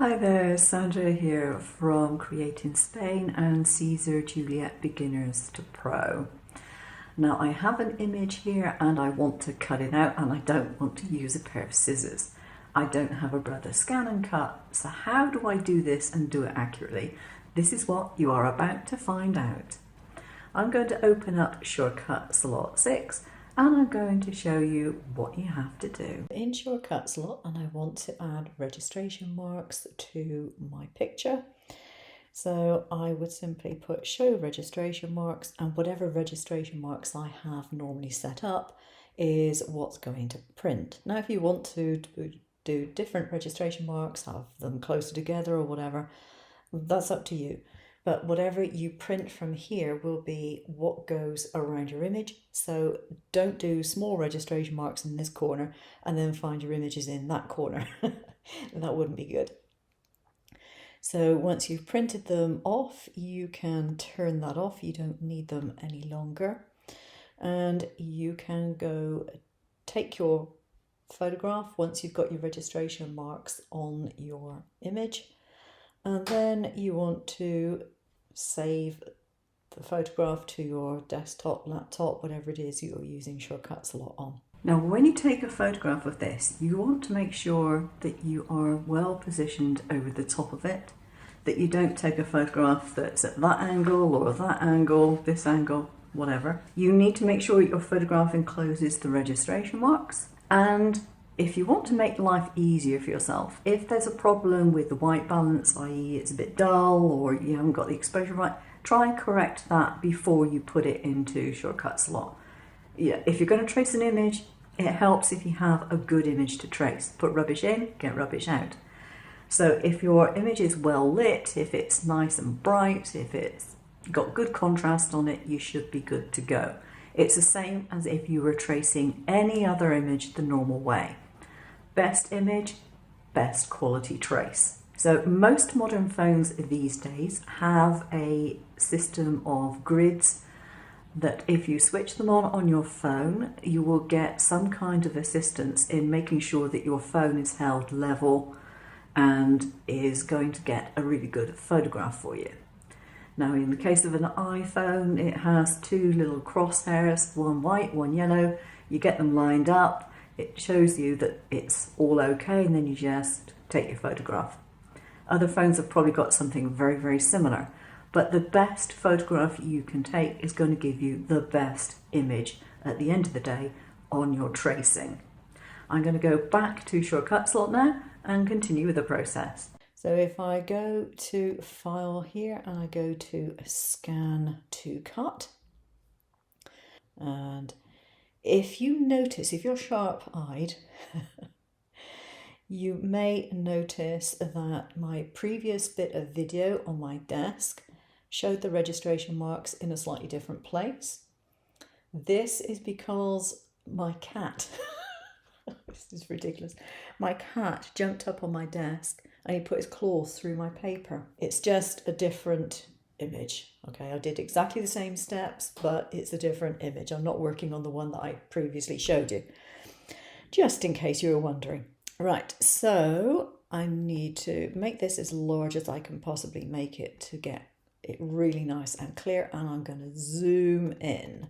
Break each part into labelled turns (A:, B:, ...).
A: Hi there, Sandra here from Creating Spain and Siser Juliet Beginners to Pro. Now I have an image here and I want to cut it out and I don't want to use a pair of scissors. I don't have a brother scan and cut, so how do I do this and do it accurately? This is what you are about to find out. I'm going to open up Shortcut Slot 6 and I'm going to show you what you have to do. In Shortcut Slot, and I want to add registration marks to my picture. So I would simply put show registration marks, and whatever registration marks I have normally set up is what's going to print. Now if you want to do different registration marks, have them closer together or whatever, that's up to you. But whatever you print from here will be what goes around your image. So don't do small registration marks in this corner and then find your images in that corner. That wouldn't be good. So once you've printed them off, you can turn that off. You don't need them any longer. And you can go take your photograph once you've got your registration marks on your image. And then you want to save the photograph to your desktop, laptop, whatever it is you're using Shortcut Slot on. Now when you take a photograph of this, you want to make sure that you are well positioned over the top of it, that you don't take a photograph that's at that angle or that angle, this angle, whatever. You need to make sure your photograph encloses the registration marks. And if you want to make life easier for yourself, if there's a problem with the white balance, i.e. it's a bit dull or you haven't got the exposure right, try and correct that before you put it into Shortcut Slot. Yeah, if you're going to trace an image, it helps if you have a good image to trace. Put rubbish in, get rubbish out. So if your image is well lit, if it's nice and bright, if it's got good contrast on it, you should be good to go. It's the same as if you were tracing any other image the normal way. Best image, best quality trace. So most modern phones these days have a system of grids that if you switch them on your phone, you will get some kind of assistance in making sure that your phone is held level and is going to get a really good photograph for you. Now in the case of an iPhone, it has two little crosshairs, one white, one yellow. You get them lined up. It shows you that it's all okay and then you just take your photograph. Other phones have probably got something very, very similar, but the best photograph you can take is going to give you the best image at the end of the day on your tracing. I'm going to go back to Shortcut Slot now and continue with the process. So if I go to File here and I go to Scan2cut, and if you notice, if you're sharp-eyed, you may notice that my previous bit of video on my desk showed the registration marks in a slightly different place. This is because my cat, this is ridiculous, my cat jumped up on my desk and he put his claws through my paper. It's just a different image. Okay, I did exactly the same steps, but it's a different image. I'm not working on the one that I previously showed you, just in case you were wondering. Right, so I need to make this as large as I can possibly make it to get it really nice and clear, and I'm going to zoom in.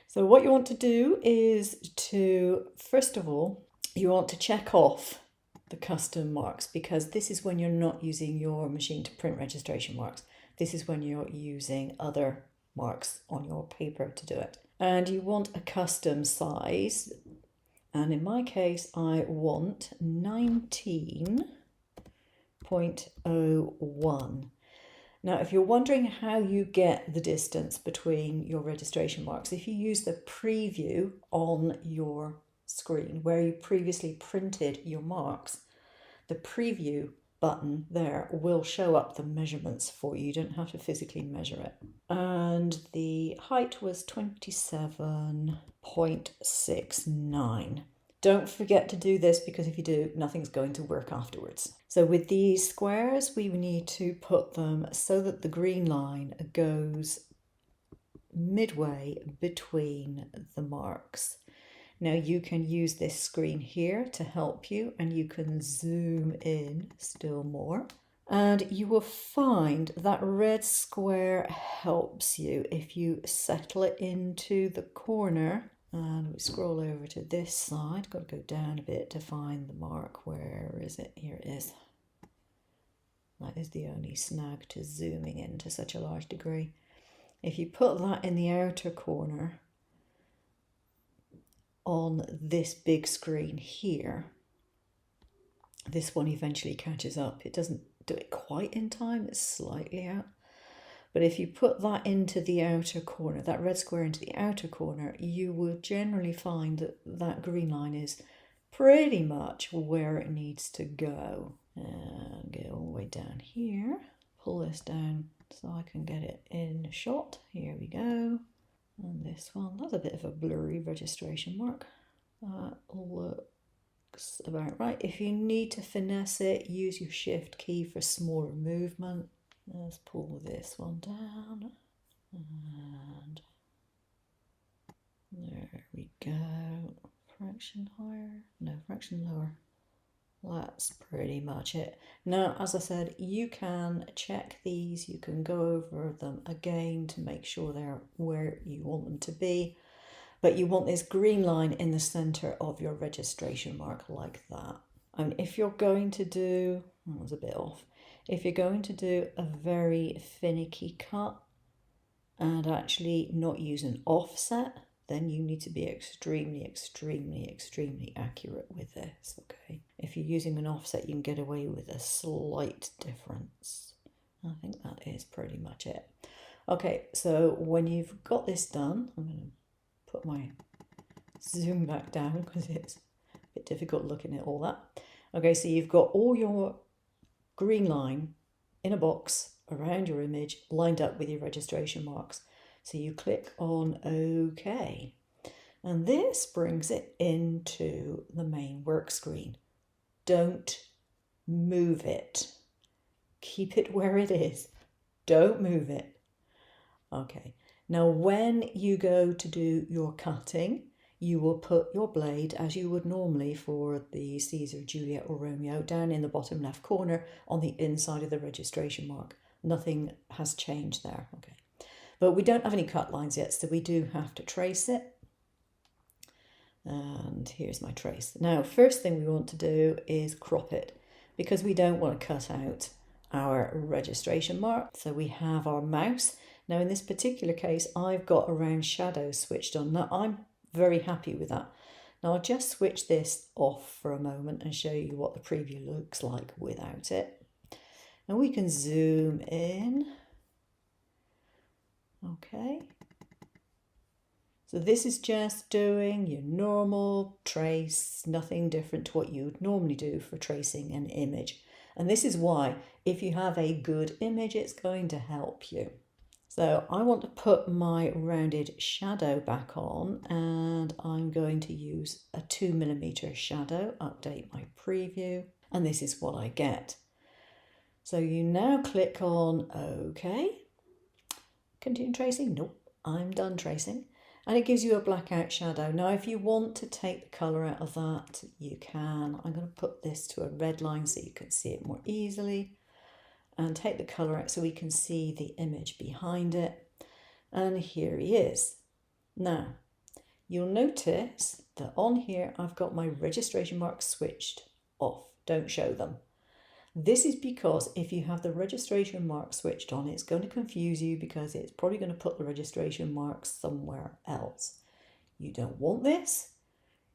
A: So what you want to do is to, first of all, you want to check off the custom marks, because this is when you're not using your machine to print registration marks. This is when you're using other marks on your paper to do it. And you want a custom size. And in my case, I want 19.01. Now, if you're wondering how you get the distance between your registration marks, if you use the preview on your screen where you previously printed your marks, the preview button there will show up the measurements for you. You don't have to physically measure it. And the height was 27.69. Don't forget to do this, because if you do, nothing's going to work afterwards. So with these squares, we need to put them so that the green line goes midway between the marks. Now you can use this screen here to help you, and you can zoom in still more And you will find that red square helps you if you settle it into the corner. And we scroll over to this side, got to go down a bit to find the mark. Where is it? Here it is. That is the only snag to zooming in to such a large degree. If you put that in the outer corner on this big screen here, this one eventually catches up. It doesn't do it quite in time, it's slightly out. But if you put that into the outer corner, that red square into the outer corner, you will generally find that that green line is pretty much where it needs to go. And get all the way down here, pull this down so I can get it in shot. Here we go. And this one, that's a bit of a blurry registration mark. That looks about right. If you need to finesse it, use your shift key for smaller movement. Let's pull this one down. And there we go. Fraction higher? No, fraction lower. That's pretty much it. Now, as I said, you can check these. You can go over them again to make sure they're where you want them to be. But you want this green line in the center of your registration mark like that. And if you're going to do, that was a bit off. If you're going to do a very finicky cut and actually not use an offset, then you need to be extremely accurate with this, okay? If you're using an offset, you can get away with a slight difference. I think that is pretty much it. Okay, so when you've got this done, I'm going to put my zoom back down because it's a bit difficult looking at all that. Okay, so you've got all your green line in a box around your image lined up with your registration marks. So you click on OK. And this brings it into the main work screen. Don't move it. Keep it where it is. Don't move it. Okay. Now when you go to do your cutting, you will put your blade, as you would normally for the Caesar, Juliet or Romeo, down in the bottom left corner on the inside of the registration mark. Nothing has changed there. Okay. But we don't have any cut lines yet, so we do have to trace it. And here's my trace. Now, first thing we want to do is crop it because we don't want to cut out our registration mark. So we have our mouse. Now, in this particular case, I've got a round shadow switched on. Now, I'm very happy with that. Now, I'll just switch this off for a moment and show you what the preview looks like without it. And we can zoom in. Okay. So this is just doing your normal trace, nothing different to what you would normally do for tracing an image. And this is why, if you have a good image, it's going to help you. So I want to put my rounded shadow back on, and I'm going to use a 2mm shadow, update my preview, and this is what I get. So you now click on OK. Continue tracing. Nope, I'm done tracing. And it gives you a blackout shadow. Now, if you want to take the colour out of that, you can. I'm going to put this to a red line so you can see it more easily. And take the colour out so we can see the image behind it. And here he is. Now, you'll notice that on here, I've got my registration marks switched off. Don't show them. This is because if you have the registration mark switched on, it's going to confuse you because it's probably going to put the registration marks somewhere else. You don't want this.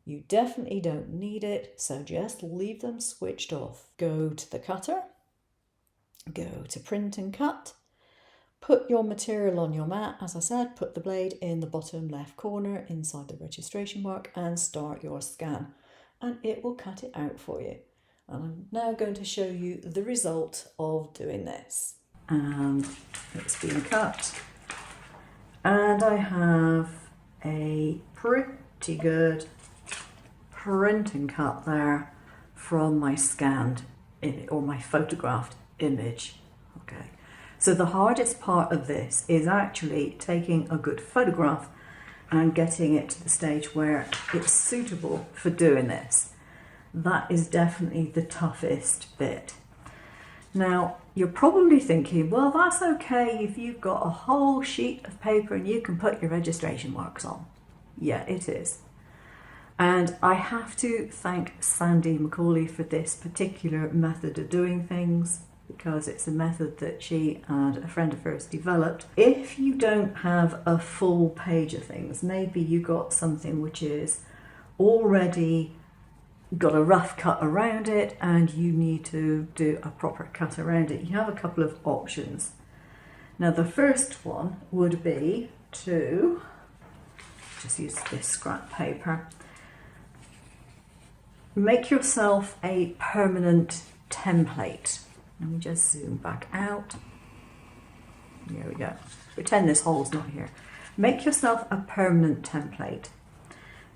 A: You definitely don't need it. So just leave them switched off. Go to the cutter. Go to print and cut. Put your material on your mat. As I said, put the blade in the bottom left corner inside the registration mark and start your scan. And it will cut it out for you. And I'm now going to show you the result of doing this. And it's been cut. And I have a pretty good print and cut there from my scanned or my photographed image. Okay. So the hardest part of this is actually taking a good photograph and getting it to the stage where it's suitable for doing this. That is definitely the toughest bit. Now, you're probably thinking, well, that's okay if you've got a whole sheet of paper and you can put your registration marks on. Yeah, it is. And I have to thank Sandy McCauley for this particular method of doing things, because it's a method that she and a friend of hers developed. If you don't have a full page of things, maybe you got something which is already got a rough cut around it and you need to do a proper cut around it, you have a couple of options. Now the first one would be to just use this scrap paper, make yourself a permanent template. Let me just zoom back out. There we go. Pretend this hole's not here. Make yourself a permanent template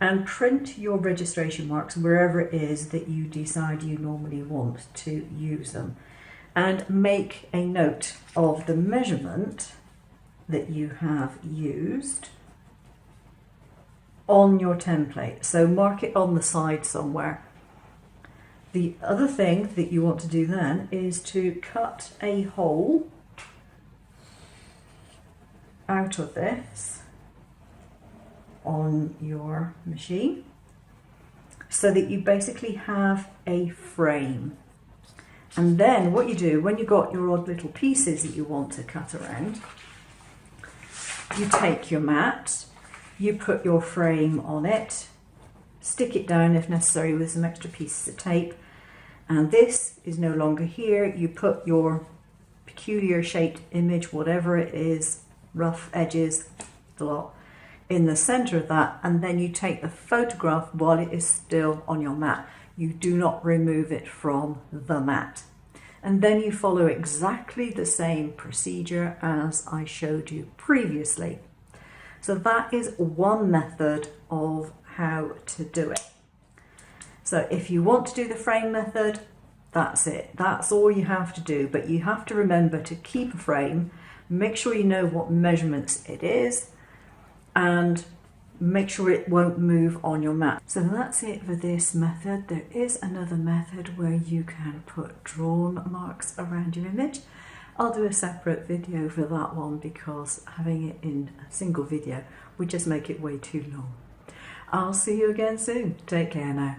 A: and print your registration marks wherever it is that you decide you normally want to use them. And make a note of the measurement that you have used on your template. So mark it on the side somewhere. The other thing that you want to do then is to cut a hole out of this on your machine so that you basically have a frame. And then what you do when you've got your odd little pieces that you want to cut around, you take your mat, you put your frame on it, stick it down if necessary with some extra pieces of tape, and this is no longer here. You put your peculiar shaped image, whatever it is, rough edges, the lot, in the center of that, and then you take the photograph while it is still on your mat. You do not remove it from the mat. And then you follow exactly the same procedure as I showed you previously. So that is one method of how to do it. So if you want to do the frame method, that's it. That's all you have to do. But you have to remember to keep a frame, make sure you know what measurements it is, and make sure it won't move on your mat. So that's it for this method. There is another method where you can put drawn marks around your image. I'll do a separate video for that one because having it in a single video would just make it way too long. I'll see you again soon. Take care now.